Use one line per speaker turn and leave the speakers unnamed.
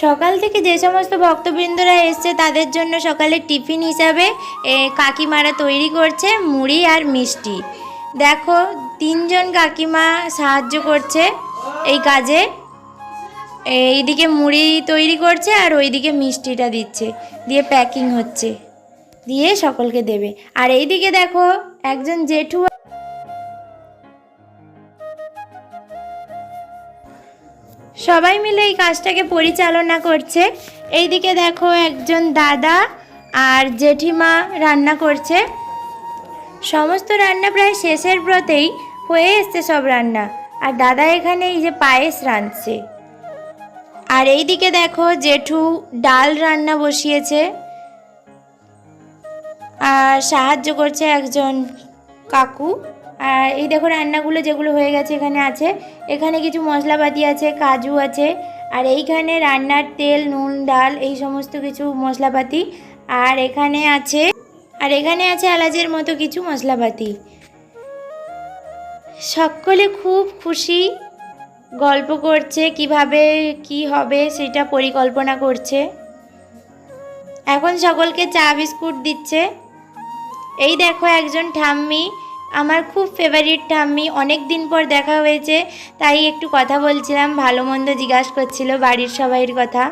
সকাল থেকে যে সমস্ত ভক্তবৃন্দরা এসছে তাদের জন্য সকালে টিফিন হিসাবে কাকিমারা তৈরি করছে মুড়ি আর মিষ্টি। দেখো 3জন কাকিমা সাহায্য করছে এই কাজে। এইদিকে মুড়ি তৈরি করছে আর ওইদিকে মিষ্টিটা দিচ্ছে, দিয়ে প্যাকিং হচ্ছে, দিয়ে সকলকে দেবে। আর এইদিকে দেখো একজন জেঠু সবাই মিলে এই কাজটাকে পরিচালনা করছে। এইদিকে দেখো একজন দাদা আর জেঠিমা রান্না করছে। সমস্ত রান্না প্রায় শেষের ব্রতেই হয়ে এসছে সব রান্না। আর দাদা এখানে এই যে পায়েস রাঁধছে। আর এইদিকে দেখো জেঠু ডাল রান্না বসিয়েছে আর সাহায্য করছে একজন কাকু। আর এই দেখো রান্নাগুলো যেগুলো হয়ে গেছে এখানে আছে। এখানে কিছু মশলাপাতি আছে, কাজু আছে, আর এইখানে রান্নার তেল, নুন, ডাল, এই সমস্ত কিছু মশলাপাতি। আর এখানে আছে এলাচের মতো কিছু মশলাপাতি। সকলে খুব খুশি, গল্প করছে কিভাবে কি হবে সেটা পরিকল্পনা করছে। এখন সকলকে চা বিস্কুট দিচ্ছে। এই দেখো একজন ঠাম্মি, আমার খুব ফেভারিট ঠাম্মি, অনেক দিন পর দেখা হয়েছে, তাই একটু কথা বলছিলাম, ভালো মন্দ জিজ্ঞাসা করছিল বাড়ির সবাইয়ের কথা।